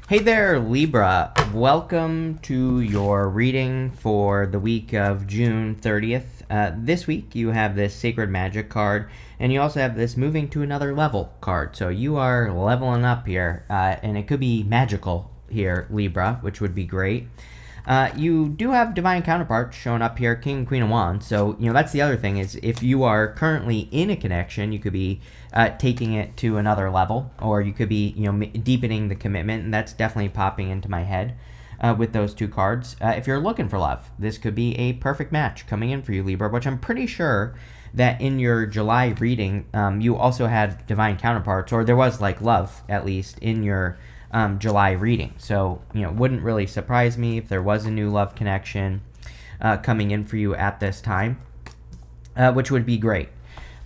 Hey there, Libra. Welcome to your reading for the week of June 30th. This week you have this Sacred Magic card, and you also have this Moving to Another Level card. So you are leveling up here, and it could be magical here, Libra, which would be great. You do have divine counterparts showing up here, King and Queen of Wands. So, that's the other thing is if you are currently in a connection, you could be taking it to another level, or you could be, deepening the commitment, and that's definitely popping into my head with those two cards. If you're looking for love, this could be a perfect match coming in for you, Libra, which I'm pretty sure that in your July reading, you also had divine counterparts, or there was like love, at least, in your July reading. So, wouldn't really surprise me if there was a new love connection coming in for you at this time, which would be great.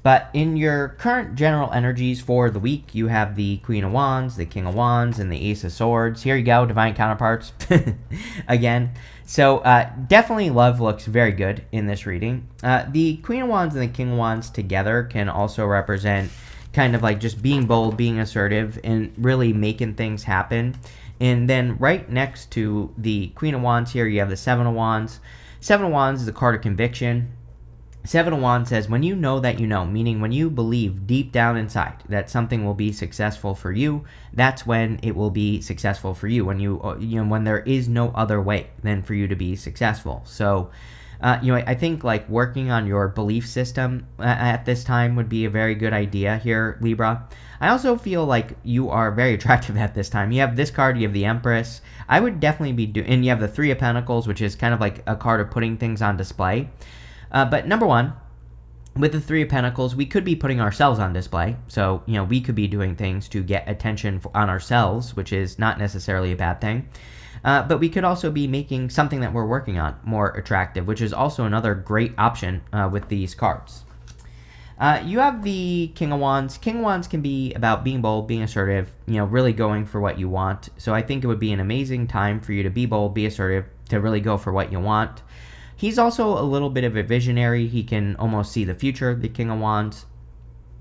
But in your current general energies for the week, you have the Queen of Wands, the King of Wands, and the Ace of Swords. Here you go, divine counterparts again. So definitely love looks very good in this reading. The Queen of Wands and the King of Wands together can also represent kind of like just being bold, being assertive, and really making things happen. And then right next to the Queen of Wands here, you have the Seven of Wands. Seven of Wands is a card of conviction. Seven of Wands says, when you know that you know, meaning when you believe deep down inside that something will be successful for you, that's when it will be successful for you. When when there is no other way than for you to be successful. So, I think like working on your belief system at this time would be a very good idea here, Libra. I also feel like you are very attractive at this time. You have this card, you have the Empress. I would definitely be and you have the Three of Pentacles, which is kind of like a card of putting things on display. But number one, with the Three of Pentacles, we could be putting ourselves on display. So, we could be doing things to get attention on ourselves, which is not necessarily a bad thing. But we could also be making something that we're working on more attractive, which is also another great option with these cards. You have the King of Wands. King of Wands can be about being bold, being assertive, really going for what you want. So I think it would be an amazing time for you to be bold, be assertive, to really go for what you want. He's also a little bit of a visionary. He can almost see the future, the King of Wands.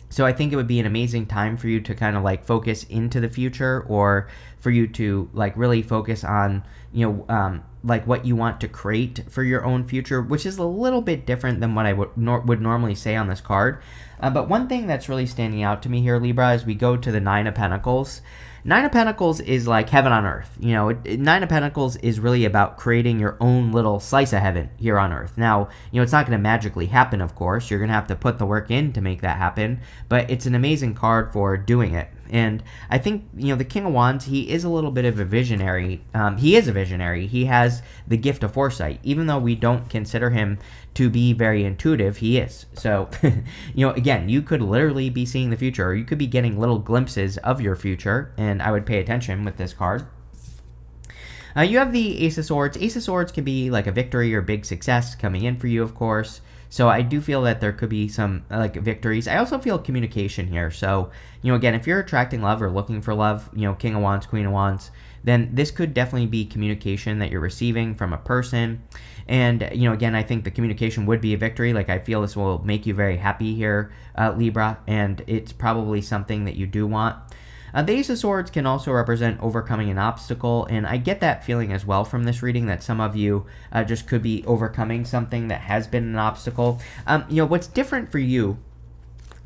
So I think it would be an amazing time for you to kind of like focus into the future, or for you to like really focus on, like what you want to create for your own future, which is a little bit different than what I would normally say on this card. But one thing that's really standing out to me here, Libra, is we go to the Nine of Pentacles. Nine of Pentacles is like heaven on earth. Nine of Pentacles is really about creating your own little slice of heaven here on earth. Now, it's not going to magically happen, of course. You're going to have to put the work in to make that happen, but it's an amazing card for doing it. And I think, the King of Wands, he is a little bit of a visionary. He is a visionary. He has the gift of foresight. Even though we don't consider him to be very intuitive, he is. So, again, you could literally be seeing the future, or you could be getting little glimpses of your future, and I would pay attention with this card. You have the Ace of Swords. Ace of Swords can be like a victory or big success coming in for you, of course. So I do feel that there could be some like victories. I also feel communication here. So, again, if you're attracting love or looking for love, King of Wands, Queen of Wands, then this could definitely be communication that you're receiving from a person. And, again, I think the communication would be a victory. Like, I feel this will make you very happy here, Libra, and it's probably something that you do want. The Ace of Swords can also represent overcoming an obstacle, and I get that feeling as well from this reading that some of you just could be overcoming something that has been an obstacle. What's different for you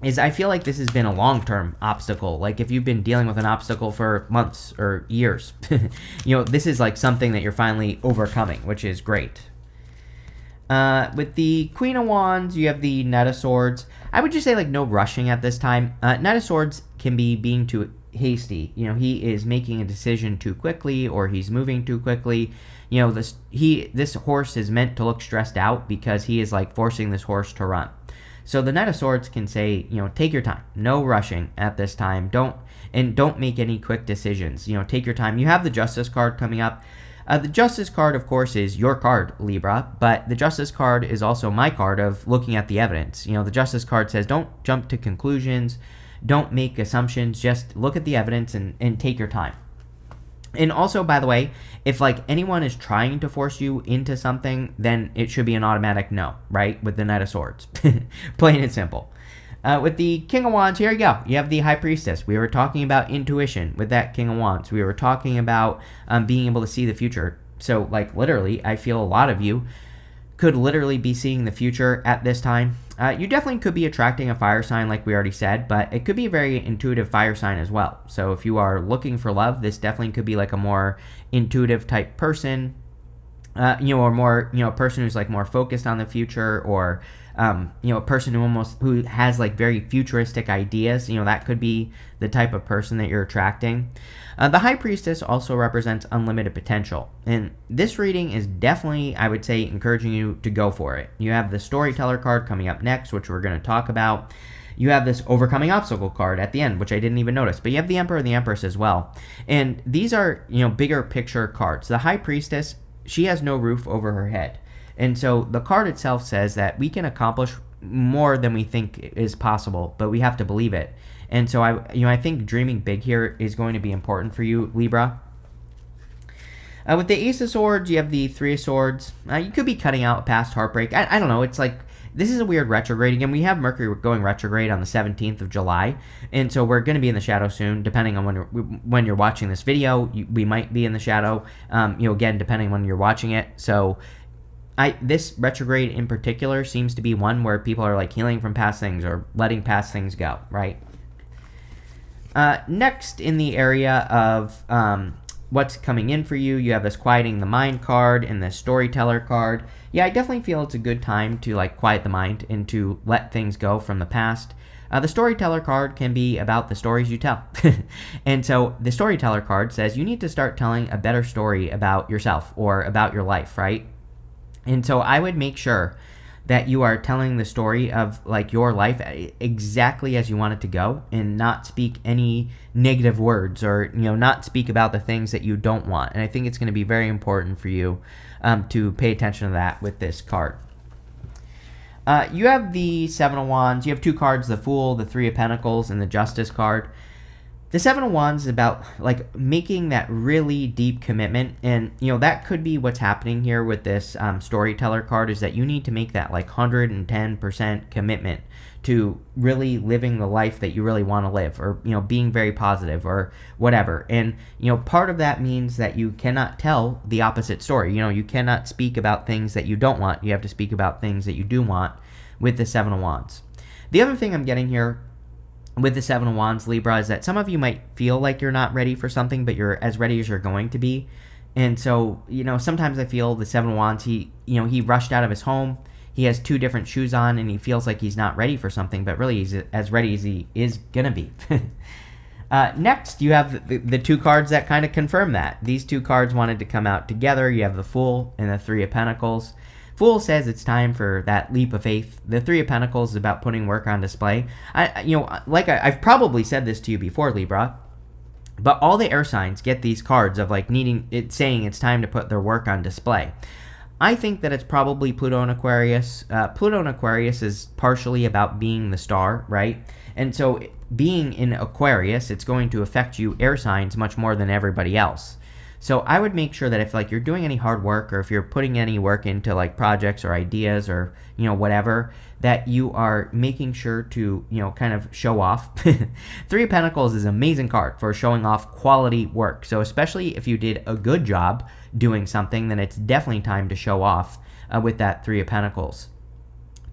is I feel like this has been a long-term obstacle. Like if you've been dealing with an obstacle for months or years, this is like something that you're finally overcoming, which is great. With the Queen of Wands, you have the Knight of Swords. I would just say like no rushing at this time. Knight of Swords can be being too hasty. He is making a decision too quickly, or he's moving too quickly. This horse is meant to look stressed out because he is like forcing this horse to run. So the Knight of Swords can say, take your time, no rushing at this time. Don't make any quick decisions. Take your time. You have the Justice card coming up. The Justice card, of course, is your card, Libra, but the Justice card is also my card of looking at the evidence. The Justice card says don't jump to conclusions, don't make assumptions, just look at the evidence and take your time. And also, by the way, if like anyone is trying to force you into something, then it should be an automatic no, right? With the Knight of Swords. Plain and simple. With the King of Wands, here you go. You have the High Priestess. We were talking about intuition with that King of Wands. We were talking about being able to see the future. So, like, literally, I feel a lot of you could literally be seeing the future at this time. You definitely could be attracting a fire sign, like we already said, but it could be a very intuitive fire sign as well. So if you are looking for love, this definitely could be like a more intuitive type person, or more, a person who's like more focused on the future, or a person who has like very futuristic ideas. That could be the type of person that you're attracting. The High Priestess also represents unlimited potential, and this reading is definitely, I would say, encouraging you to go for it. You have the Storyteller card coming up next, which we're going to talk about. You have this Overcoming Obstacle card at the end, which I didn't even notice, but you have the Emperor and the Empress as well. And these are, bigger picture cards. The High Priestess, she has no roof over her head. And so the card itself says that we can accomplish more than we think is possible, but we have to believe it. And so I think dreaming big here is going to be important for you, Libra. With the Ace of Swords, you have the Three of Swords. You could be cutting out past heartbreak. I don't know. It's like, this is a weird retrograde. Again, we have Mercury going retrograde on the 17th of July. And so we're going to be in the shadow soon, depending on when you're watching this video. We might be in the shadow, again, depending on when you're watching it. So this retrograde in particular seems to be one where people are like healing from past things or letting past things go, right? Next, in the area of what's coming in for you, you have this Quieting the Mind card and this Storyteller card. Yeah, I definitely feel it's a good time to like quiet the mind and to let things go from the past. The Storyteller card can be about the stories you tell. And so the Storyteller card says you need to start telling a better story about yourself or about your life, right? And so I would make sure that you are telling the story of like your life exactly as you want it to go, and not speak any negative words, or not speak about the things that you don't want. And I think it's going to be very important for you to pay attention to that with this card. You have the Seven of Wands. You have two cards: the Fool, the Three of Pentacles, and the Justice card. The Seven of Wands is about like making that really deep commitment, and that could be what's happening here with this Storyteller card, is that you need to make that like 110% commitment to really living the life that you really want to live, or being very positive or whatever. And part of that means that you cannot tell the opposite story. You cannot speak about things that you don't want. You have to speak about things that you do want with the Seven of Wands. The other thing I'm getting here with the Seven of Wands, Libra, is that some of you might feel like you're not ready for something, but you're as ready as you're going to be. And so, sometimes I feel the Seven of Wands, he rushed out of his home. He has two different shoes on, and he feels like he's not ready for something, but really he's as ready as he is going to be. Next, you have the two cards that kind of confirm that. These two cards wanted to come out together. You have the Fool and the Three of Pentacles. Fool says it's time for that leap of faith. The Three of Pentacles is about putting work on display. I've probably said this to you before, Libra, but all the air signs get these cards of like saying it's time to put their work on display. I think that it's probably Pluto and Aquarius. Pluto and Aquarius is partially about being the star, right? And so being in Aquarius, it's going to affect you air signs much more than everybody else. So I would make sure that if like you're doing any hard work, or if you're putting any work into like projects or ideas or whatever, that you are making sure to kind of show off. Three of Pentacles is an amazing card for showing off quality work. So especially if you did a good job doing something, then it's definitely time to show off with that Three of Pentacles.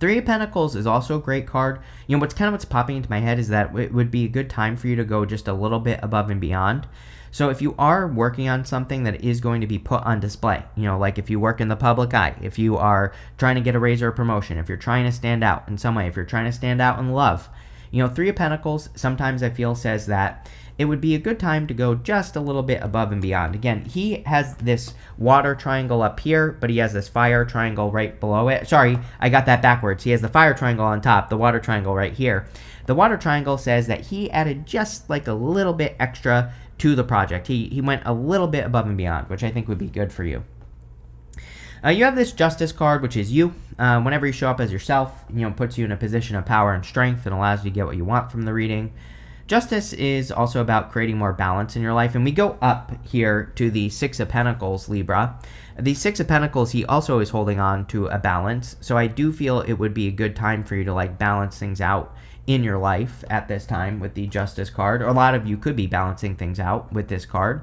Three of Pentacles is also a great card. What's popping into my head is that it would be a good time for you to go just a little bit above and beyond. So if you are working on something that is going to be put on display, like if you work in the public eye, if you are trying to get a raise or a promotion, if you're trying to stand out in some way, if you're trying to stand out in love, Three of Pentacles sometimes I feel says that it would be a good time to go just a little bit above and beyond. Again, he has this water triangle up here, but he has this fire triangle right below it. Sorry, I got that backwards. He has the fire triangle on top, the water triangle right here. The water triangle says that he added just like a little bit extra to the project. He went a little bit above and beyond, which I think would be good for you. You have this Justice card, which is you. Whenever you show up as yourself, puts you in a position of power and strength and allows you to get what you want from the reading. Justice is also about creating more balance in your life. And we go up here to the Six of Pentacles, Libra. The Six of Pentacles, he also is holding on to a balance. So I do feel it would be a good time for you to like balance things out in your life at this time with the Justice card, or a lot of you could be balancing things out with this card.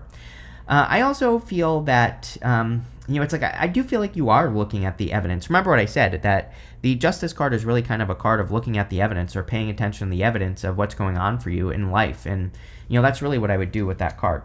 I also feel that, it's like I do feel like you are looking at the evidence. Remember what I said, that the Justice card is really kind of a card of looking at the evidence or paying attention to the evidence of what's going on for you in life. And, that's really what I would do with that card.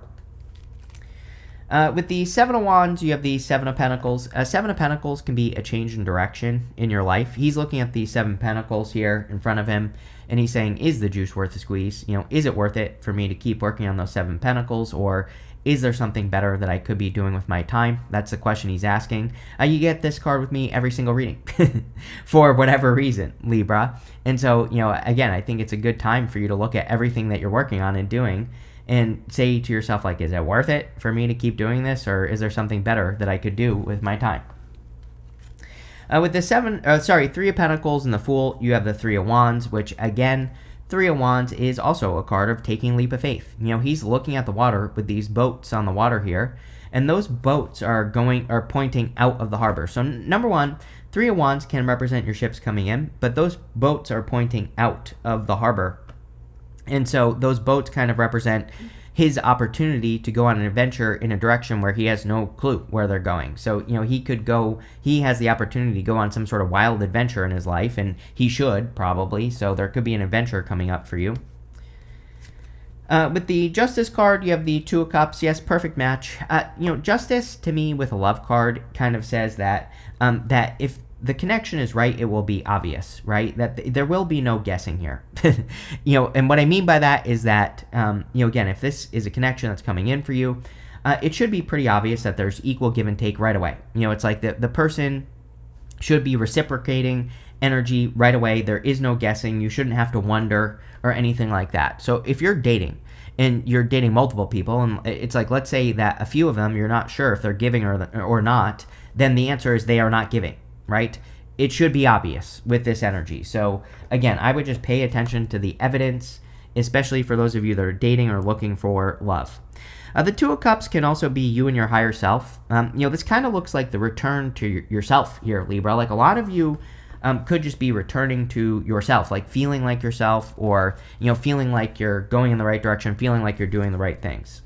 With the Seven of Wands, you have the Seven of Pentacles. Seven of Pentacles can be a change in direction in your life. He's looking at the Seven Pentacles here in front of him, and he's saying, is the juice worth the squeeze? Is it worth it for me to keep working on those Seven Pentacles, or is there something better that I could be doing with my time? That's the question he's asking. You get this card with me every single reading for whatever reason, Libra. And so, again, I think it's a good time for you to look at everything that you're working on and doing and say to yourself, like, is it worth it for me to keep doing this, or is there something better that I could do with my time? With the Three of Pentacles and the Fool, you have the Three of Wands, which, again, Three of Wands is also a card of taking a leap of faith. He's looking at the water with these boats on the water here, and those boats are pointing out of the harbor. So number one, Three of Wands can represent your ships coming in, but those boats are pointing out of the harbor. And so those boats kind of represent his opportunity to go on an adventure in a direction where he has no clue where they're going. So, he has the opportunity to go on some sort of wild adventure in his life, and he should probably. So there could be an adventure coming up for you. With the Justice card, you have the Two of Cups. Yes, perfect match. Justice to me with a love card kind of says that that if the connection is right, it will be obvious, right? That there will be no guessing here. And what I mean by that is that, again, if this is a connection that's coming in for you, it should be pretty obvious that there's equal give and take right away. It's like the person should be reciprocating energy right away. There is no guessing. You shouldn't have to wonder or anything like that. So if you're dating and you're dating multiple people, and it's like, let's say that a few of them you're not sure if they're giving or not, then the answer is they are not giving. Right? It should be obvious with this energy. So again, I would just pay attention to the evidence, especially for those of you that are dating or looking for love. The Two of Cups can also be you and your higher self. This kind of looks like the return to yourself here, Libra. Like a lot of you could just be returning to yourself, like feeling like yourself, or feeling like you're going in the right direction, feeling like you're doing the right things.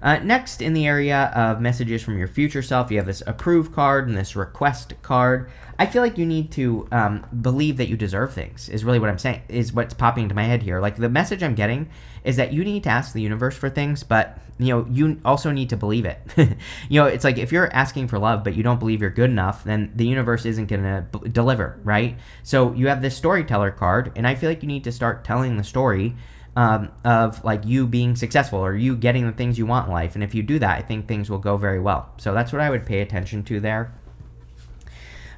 Next, in the area of messages from your future self, you have this Approve card and this Request card. I feel like you need to believe that you deserve things, is really what I'm saying, is what's popping into my head here. Like, the message I'm getting is that you need to ask the universe for things, but, you also need to believe it. It's like if you're asking for love, but you don't believe you're good enough, then the universe isn't going to deliver, right? So you have this Storyteller card, and I feel like you need to start telling the story of like you being successful or you getting the things you want in life. And if you do that, I think things will go very well. So that's what I would pay attention to there.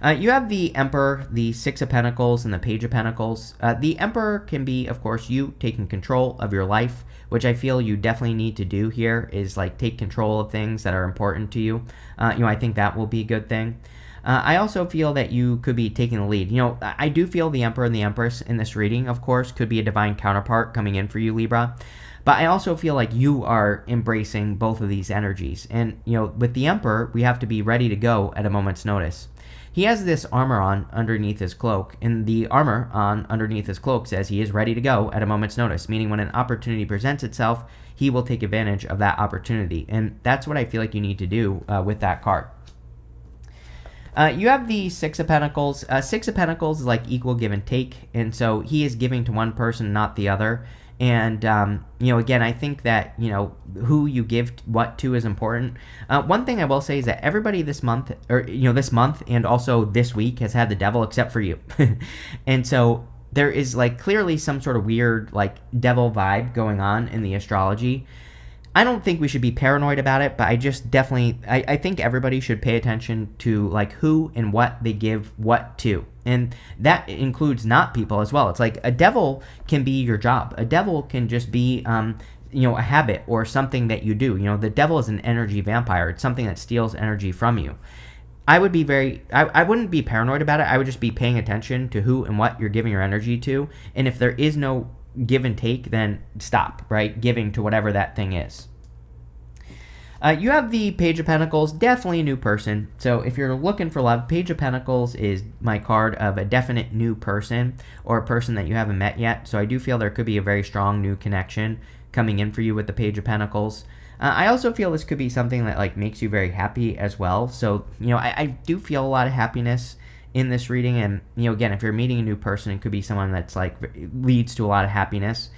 You have the Emperor, the Six of Pentacles, and the Page of Pentacles. The Emperor can be, of course, you taking control of your life, which I feel you definitely need to do here, is like take control of things that are important to you. I think that will be a good thing. I also feel that you could be taking the lead. I do feel the Emperor and the Empress in this reading, of course, could be a divine counterpart coming in for you, Libra. But I also feel like you are embracing both of these energies. And, with the Emperor, we have to be ready to go at a moment's notice. He has this armor on underneath his cloak, and the armor on underneath his cloak says he is ready to go at a moment's notice, meaning when an opportunity presents itself, he will take advantage of that opportunity. And that's what I feel like you need to do with that card. You have the Six of Pentacles. Six of Pentacles is like equal give and take, and so he is giving to one person, not the other. And, again, I think that, who you give what to is important. One thing I will say is that everybody this month, this month and also this week has had the devil except for you. And so there is, like, clearly some sort of weird, like, devil vibe going on in the astrology. I don't think we should be paranoid about it, but I just definitely, I think everybody should pay attention to, like, who and what they give what to. And that includes not people as well. It's like a devil can be your job. A devil can just be, a habit or something that you do. The devil is an energy vampire. It's something that steals energy from you. I would be I wouldn't be paranoid about it. I would just be paying attention to who and what you're giving your energy to. And if there is no give and take, then stop, right? Giving to whatever that thing is. You have the Page of Pentacles, definitely a new person. So if you're looking for love, Page of Pentacles is my card of a definite new person or a person that you haven't met yet. So I do feel there could be a very strong new connection coming in for you with the Page of Pentacles. I also feel this could be something that like makes you very happy as well. So, I do feel a lot of happiness in this reading. And, again, if you're meeting a new person, it could be someone that's like leads to a lot of happiness.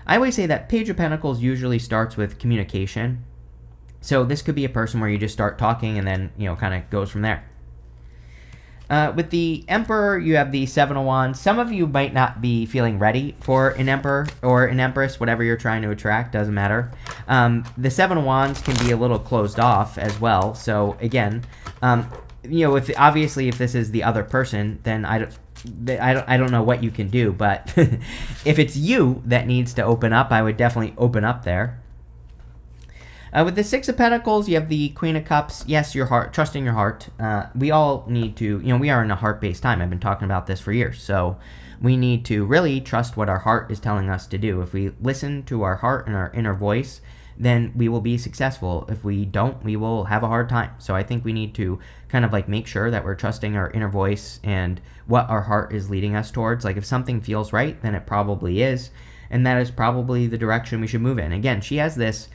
I always say that Page of Pentacles usually starts with communication. So this could be a person where you just start talking and then, kind of goes from there. With the Emperor, you have the Seven of Wands. Some of you might not be feeling ready for an Emperor or an Empress, whatever you're trying to attract, doesn't matter. The Seven of Wands can be a little closed off as well. So again, if this is the other person, then I don't know what you can do. But if it's you that needs to open up, I would definitely open up there. With the Six of Pentacles, you have the Queen of Cups. Yes, your heart, trusting your heart. We all need to, we are in a heart-based time. I've been talking about this for years. So we need to really trust what our heart is telling us to do. If we listen to our heart and our inner voice, then we will be successful. If we don't, we will have a hard time. So I think we need to kind of like make sure that we're trusting our inner voice and what our heart is leading us towards. Like if something feels right, then it probably is. And that is probably the direction we should move in. Again, she has this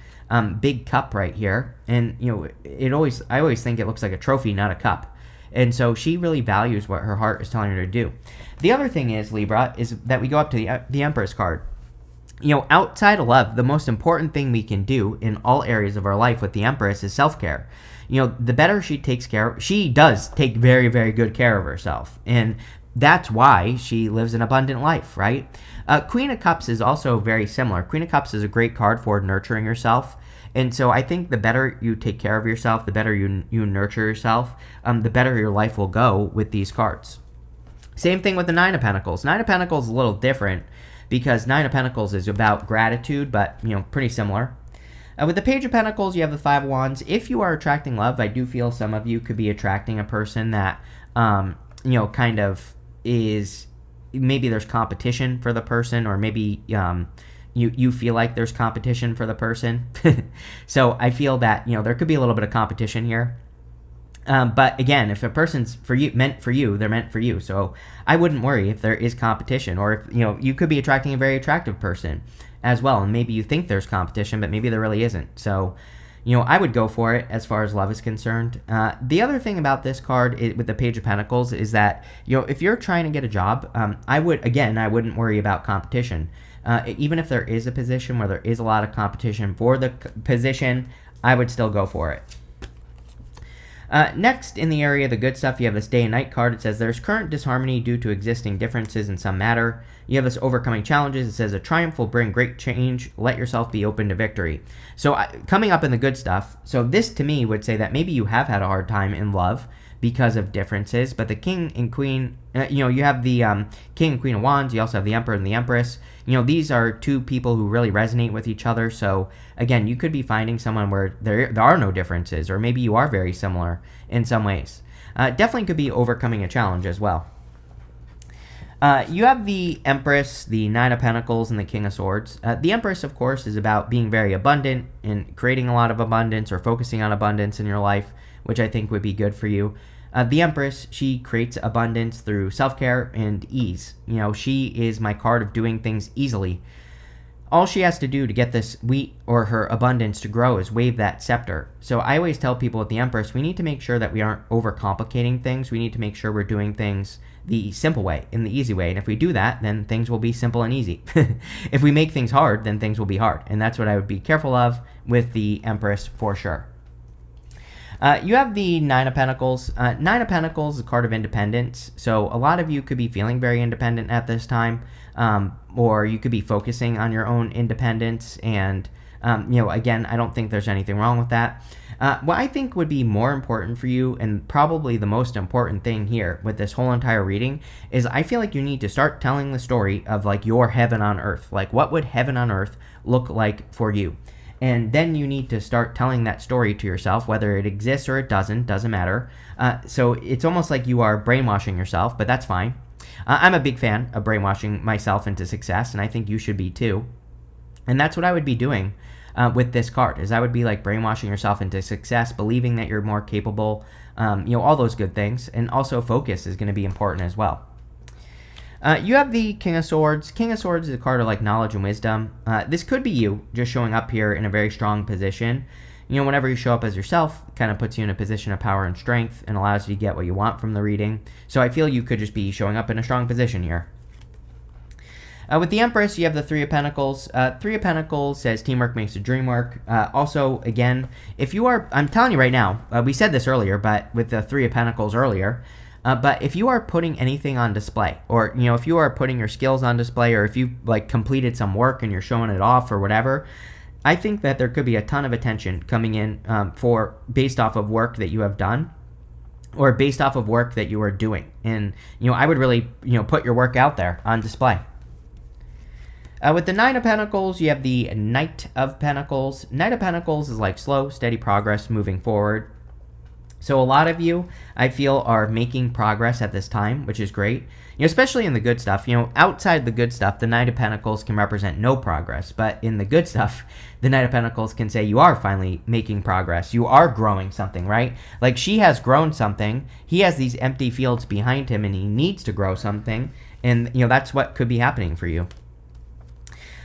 big cup right here, and I always think it looks like a trophy, not a cup, and so she really values what her heart is telling her to do. The other thing is, Libra, is that we go up to the Empress card. Outside of love, the most important thing we can do in all areas of our life with the Empress is self-care. The better she takes care, she does take very, very good care of herself, and that's why she lives an abundant life, right? Queen of Cups is also very similar. Queen of Cups is a great card for nurturing yourself. And so I think the better you take care of yourself, the better you nurture yourself, the better your life will go with these cards. Same thing with the Nine of Pentacles. Nine of Pentacles is a little different because Nine of Pentacles is about gratitude, but, pretty similar. With the Page of Pentacles, you have the Five of Wands. If you are attracting love, I do feel some of you could be attracting a person that, kind of is, maybe there's competition for the person, or maybe you feel like there's competition for the person. So I feel that there could be a little bit of competition here. But again, if a person's meant for you, they're meant for you. So I wouldn't worry if there is competition, or if you could be attracting a very attractive person as well, and maybe you think there's competition, but maybe there really isn't. So I would go for it as far as love is concerned. The other thing about this card with the Page of Pentacles is that, if you're trying to get a job, I wouldn't worry about competition. Even if there is a position where there is a lot of competition for the position, I would still go for it. Next, in the area of the good stuff, you have this Day and Night card. It says, there's current disharmony due to existing differences in some matter. You have this overcoming challenges. It says, a triumph will bring great change. Let yourself be open to victory. So coming up in the good stuff, so this to me would say that maybe you have had a hard time in love because of differences, but the King and Queen, you have the King and Queen of Wands. You also have the Emperor and the Empress. These are two people who really resonate with each other. So again, you could be finding someone where there are no differences, or maybe you are very similar in some ways. Definitely could be overcoming a challenge as well. You have the Empress, the Nine of Pentacles, and the King of Swords. The Empress, of course, is about being very abundant and creating a lot of abundance, or focusing on abundance in your life, which I think would be good for you. The Empress, she creates abundance through self-care and ease. She is my card of doing things easily. All she has to do to get this wheat or her abundance to grow is wave that scepter. So I always tell people with the Empress, we need to make sure that we aren't overcomplicating things. We need to make sure we're doing things the simple way, in the easy way. And if we do that, then things will be simple and easy. If we make things hard, then things will be hard. And that's what I would be careful of with the Empress for sure. You have the Nine of Pentacles. Nine of Pentacles is a card of independence. So a lot of you could be feeling very independent at this time, or you could be focusing on your own independence. And, again, I don't think there's anything wrong with that. What I think would be more important for you, and probably the most important thing here with this whole entire reading, is I feel like you need to start telling the story of like your heaven on earth. Like, what would heaven on earth look like for you? And then you need to start telling that story to yourself, whether it exists or it doesn't matter. So it's almost like you are brainwashing yourself, but that's fine. I'm a big fan of brainwashing myself into success, and I think you should be too. And that's what I would be doing with this card, is that would be like brainwashing yourself into success, believing that you're more capable, all those good things. And also focus is going to be important as well. You have the King of Swords. King of Swords is a card of like knowledge and wisdom. This could be you just showing up here in a very strong position. Whenever you show up as yourself, it kind of puts you in a position of power and strength and allows you to get what you want from the reading. So I feel you could just be showing up in a strong position here. With the Empress, you have the Three of Pentacles. Three of Pentacles says teamwork makes the dream work. Also, again, if you are, I'm telling you right now, we said this earlier, but with the Three of Pentacles earlier, but if you are putting anything on display, or, if you are putting your skills on display, or if you like completed some work and you're showing it off or whatever, I think that there could be a ton of attention coming in based off of work that you have done, or based off of work that you are doing. And, I would really, put your work out there on display. With the Nine of Pentacles, you have the Knight of Pentacles. Knight of Pentacles is like slow, steady progress moving forward. So a lot of you, I feel, are making progress at this time, which is great. Especially in the good stuff. Outside the good stuff, the Knight of Pentacles can represent no progress. But in the good stuff, the Knight of Pentacles can say you are finally making progress. You are growing something, right? Like she has grown something. He has these empty fields behind him and he needs to grow something. And, that's what could be happening for you.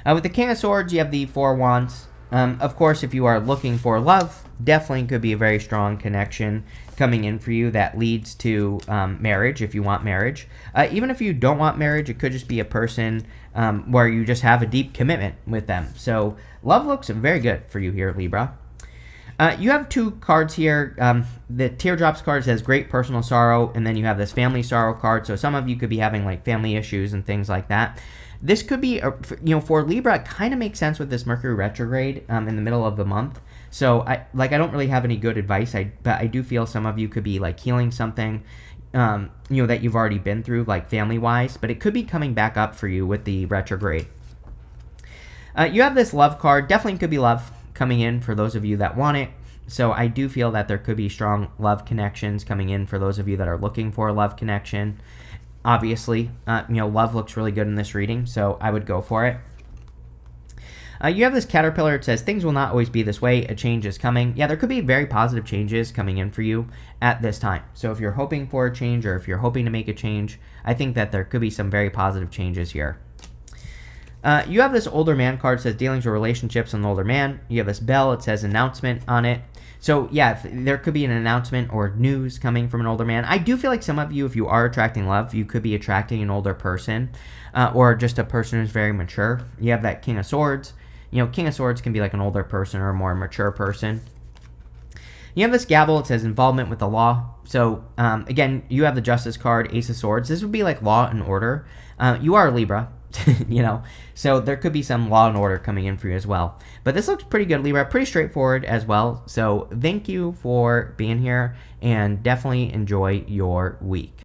With the King of Swords, you have the Four Wands. Of course, if you are looking for love, definitely could be a very strong connection coming in for you that leads to marriage, if you want marriage. Even if you don't want marriage, it could just be a person where you just have a deep commitment with them. So love looks very good for you here, Libra. You have two cards here. The Teardrops card says great personal sorrow, and then you have this family sorrow card. So some of you could be having like family issues and things like that. This could be, for Libra, it kind of makes sense with this Mercury retrograde in the middle of the month. So I don't really have any good advice, but I do feel some of you could be like healing something, that you've already been through, like family-wise, but it could be coming back up for you with the retrograde. You have this love card. Definitely could be love coming in for those of you that want it. So I do feel that there could be strong love connections coming in for those of you that are looking for a love connection. Obviously, love looks really good in this reading, so I would go for it. You have this Caterpillar. It says, things will not always be this way. A change is coming. Yeah, there could be very positive changes coming in for you at this time. So if you're hoping for a change or if you're hoping to make a change, I think that there could be some very positive changes here. You have this Older Man card. It says, dealings with relationships with an older man. You have this Bell. It says, announcement on it. So, yeah, there could be an announcement or news coming from an older man. I do feel like some of you, if you are attracting love, you could be attracting an older person or just a person who's very mature. You have that King of Swords. King of Swords can be like an older person or a more mature person. You have this Gavel. It says involvement with the law. So, again, you have the Justice card, Ace of Swords. This would be like law and order. You are a Libra. So there could be some law and order coming in for you as well. But this looks pretty good, Libra. Pretty straightforward as well. So thank you for being here and definitely enjoy your week.